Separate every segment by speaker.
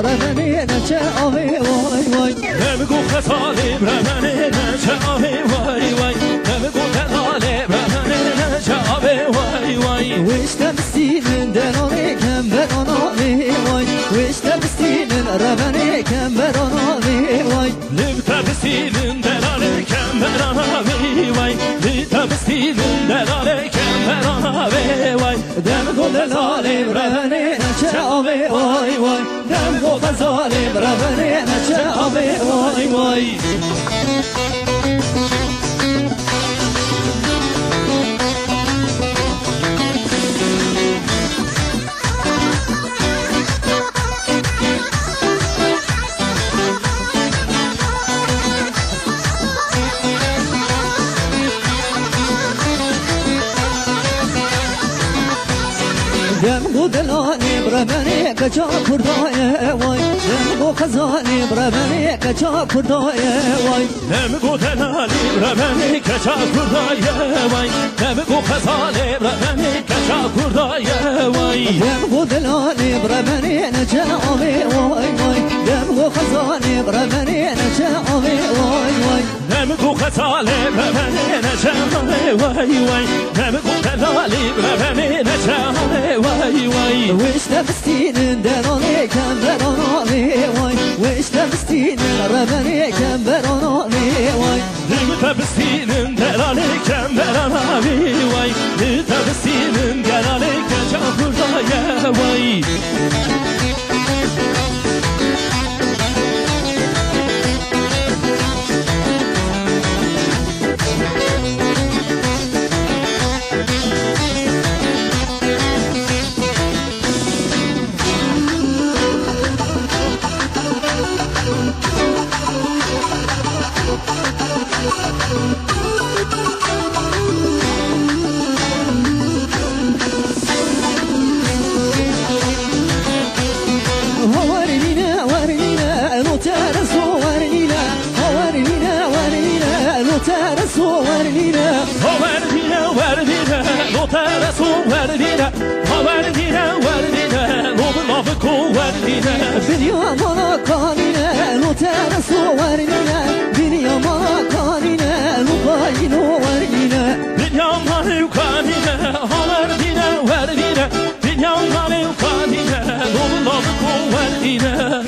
Speaker 1: ربني نچه آوی وای وای
Speaker 2: نمگو خسالیم رمنه نچه آوی وای وای نمگو خسالیم رمنه نچه آوی وای وای
Speaker 1: وشته بستینن دلانه کم براناوی وای وشته بستینن ربني کم براناوی وای
Speaker 2: لبته بستینن دلاله کم براناوی وای لبته بستینن دلاله کم براناوی وای
Speaker 1: دمگو دلالیم ربني نچه آوی وای وای دمگو غزالیم ربني نچه آوی وای وای دمگو دلانی برمنی کجا کردای وای دمگو خزانی برمنی کجا کردای وای
Speaker 2: نمگو دلالی رمنی کجا کردای وای نمگو خزالی رمنی کجا کردای وای
Speaker 1: دمگو دلانی برمنی نچه آوی وای وای دمگو خزانی برمنی نچه آوی وای وای
Speaker 2: نمگو خزالی رمنی نچه آوی وای وای نمگو دلالی رمنی نچه آوی وای وای
Speaker 1: وشته بستینن دلانی کم براناوی وای وشته بستینن ربنی کم براناوی وای
Speaker 2: لبته بستینن دلاله کم براناوی وای لبته بستینن دلاله کجا کردای وای
Speaker 1: Dünya bana kanine Lutere su verine Dünya bana kanine Lupayino verine
Speaker 2: Dünya bana kanine Haverdine verdine Dünya bana kanine Lupayino verdine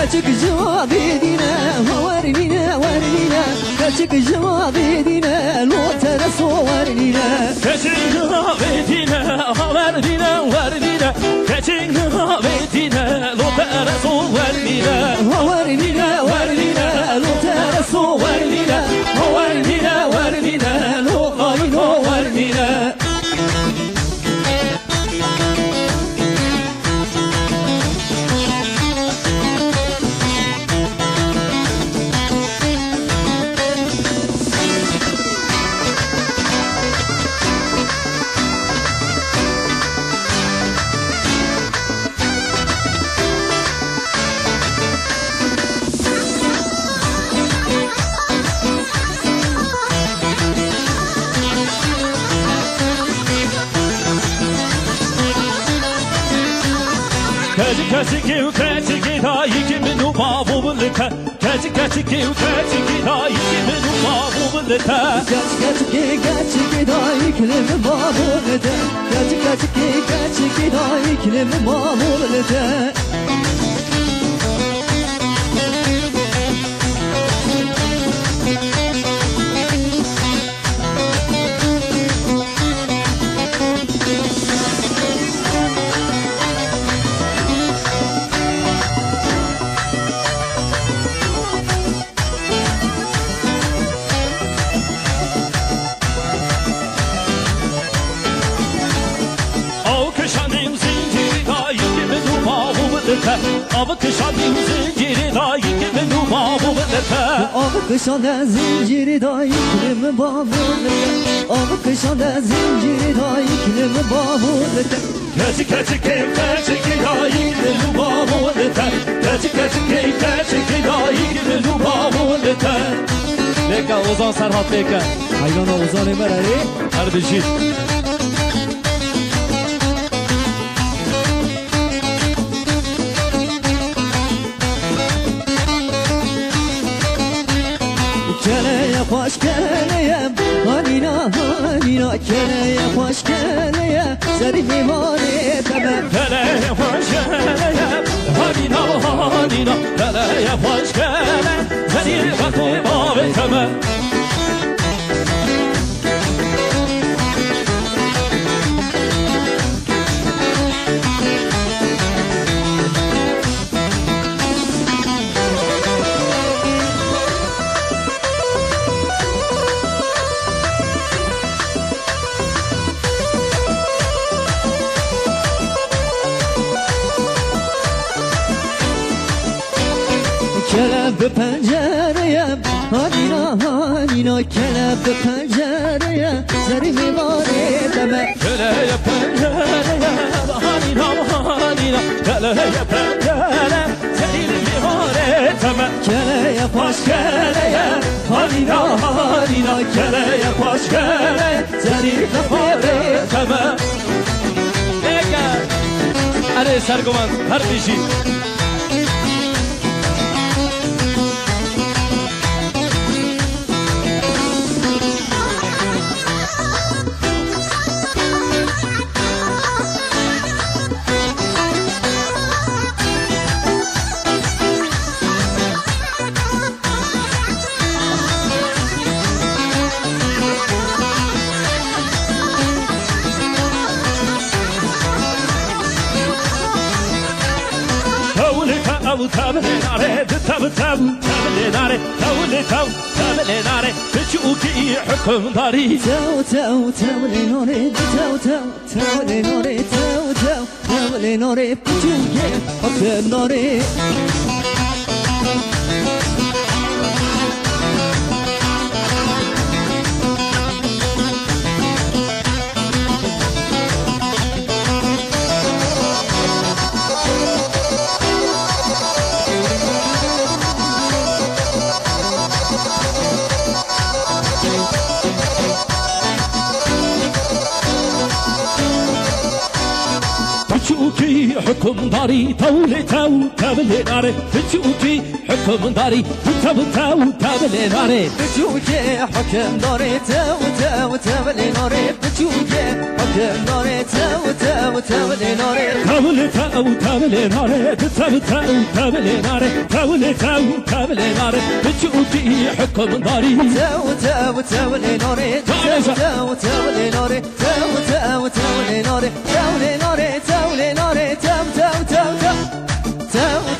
Speaker 1: Kaçık cevabı dine Verine verine Kaçık cevabı dine Lutere su verine
Speaker 2: Kaçık cevabı dine Haverdine verdine Kaçık cevabı dine Lutere su verdine
Speaker 1: Verine verine Lutere su verine
Speaker 2: Haverdine verdine Lupayino verdine Kaçık da iki numa bulunta Kaçık da iki numa bulunta
Speaker 1: Kaçık da iklim mamulde Kaçık da iklim mamulde
Speaker 2: Avı kışanın zinciri dayı gibi nubabı vırlete
Speaker 1: Avı kışanda zinciri dayı kilimi babulete Avı kışanda zinciri dayı kilimi babulete
Speaker 2: Keçi keçi keyfe çeki dayı gibi nubabı vırlete Keçi keçi keyfe çeki dayı gibi nubabı vırlete Leka Ozan Serhat Leka
Speaker 1: Hayrana Ozan Emerari
Speaker 2: Kardeşim
Speaker 1: Keleye baş keleye Hanina hanina Keleye baş keleye Zerimi maneteme
Speaker 2: Keleye hoş geleye Hanina hanina Keleye hoş geleye Seni bakı babeteme
Speaker 1: Kelebe pencereye Hanina hanina Kelebe pencereye Zerimi maneteme
Speaker 2: Keleye pencereye Hanina hanina Keleye pencereye Seni mihareteme
Speaker 1: Keleye baş keleye
Speaker 2: Hanina hanina Keleye hoş geleye Seni mihareteme Ega Hadi Serguman kardeşim تبليناري تبليناري تبليناري بتشوكي حكم داري
Speaker 1: تو تو تولينوري تو تو تولينوري تو تو تولينوري بتوكي حكم داري
Speaker 2: بتشوكي حكم داري تولي تو تبليناري بتشوكي حكم داري تبليناري
Speaker 1: بتوكي حكم داري تو تو تولينوري بتوكي حكم داري تو تو تولينوري
Speaker 2: تبليناري تبليناري بتشوكي حكم داري
Speaker 1: تو تو تولينوري تو تو تولينوري تو تو تولينوري تولينوري تولينوري تو تو تو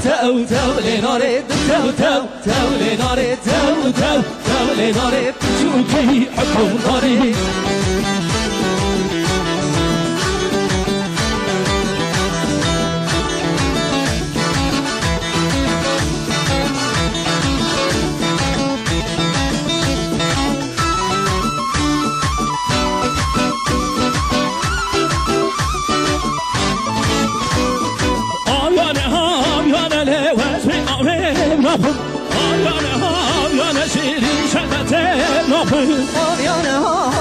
Speaker 1: تو تولينوري تو تو تولينوري تو تو تولينوري
Speaker 2: بتشوكي حكم داري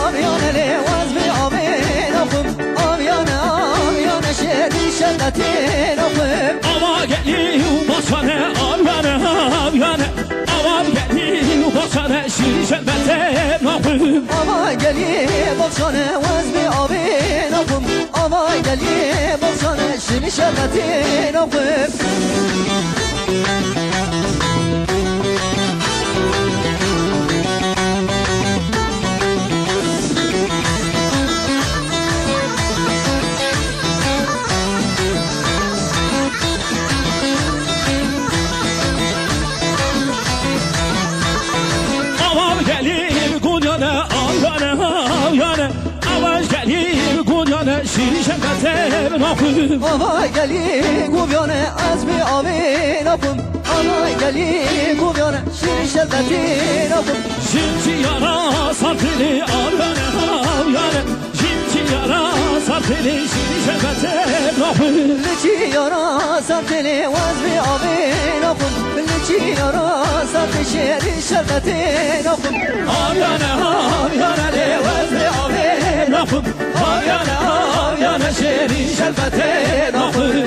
Speaker 1: آبیانه لواز بی آبی نخم آبیانه شدی شدتی نخم
Speaker 2: Ava geli basane avyane Ava geli basane şişebete nahım
Speaker 1: Ava geli baksana vaz bی آبی نخم Ava geli baksana şili şedeti نخم
Speaker 2: Şişebete نخل
Speaker 1: آوای گلی گویانه از بی آوی نکن آوای گلی گویانه شیر شربتی نکن
Speaker 2: Şimdi yara sarpili arane havyane Şimdi yara sarpili şimdi şebete nafil
Speaker 1: لچی یارا سرتلی واز بی آوی نکن لچی یارا سرت شیر شربتی نکن
Speaker 2: Havyane havyane levez li ave nafil Havyane havyane şeri şebete nafil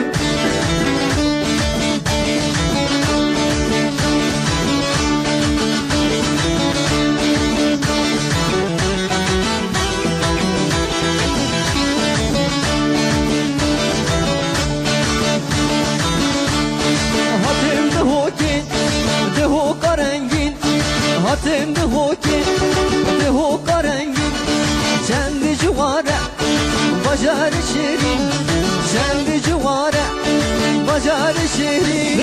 Speaker 1: Hatım de hokin de ho karengin Hatım de hokin de ho karengin Kendi civara bacar şirin Kendi civara bacar şirin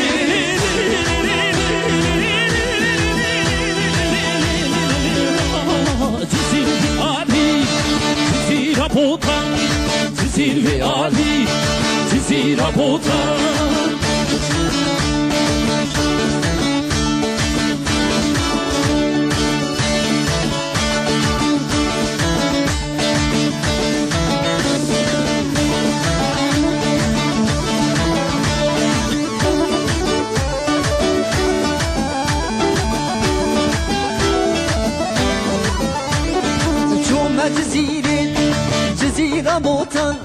Speaker 2: Cizir Ali Cizir Apotan Cizir Ali Cizir Apotan
Speaker 1: Çöme cizirin cizira botan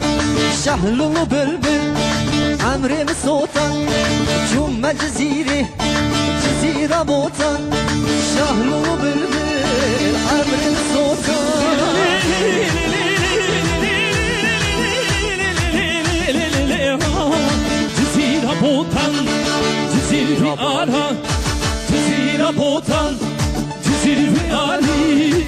Speaker 1: Şahlulu bülbül emrim sotan Çöme ciziri cizira botan Şahlulu bülbül emrim sotan
Speaker 2: Cizir Apotan Cizir Ali Cizir Apotan Cizir Ali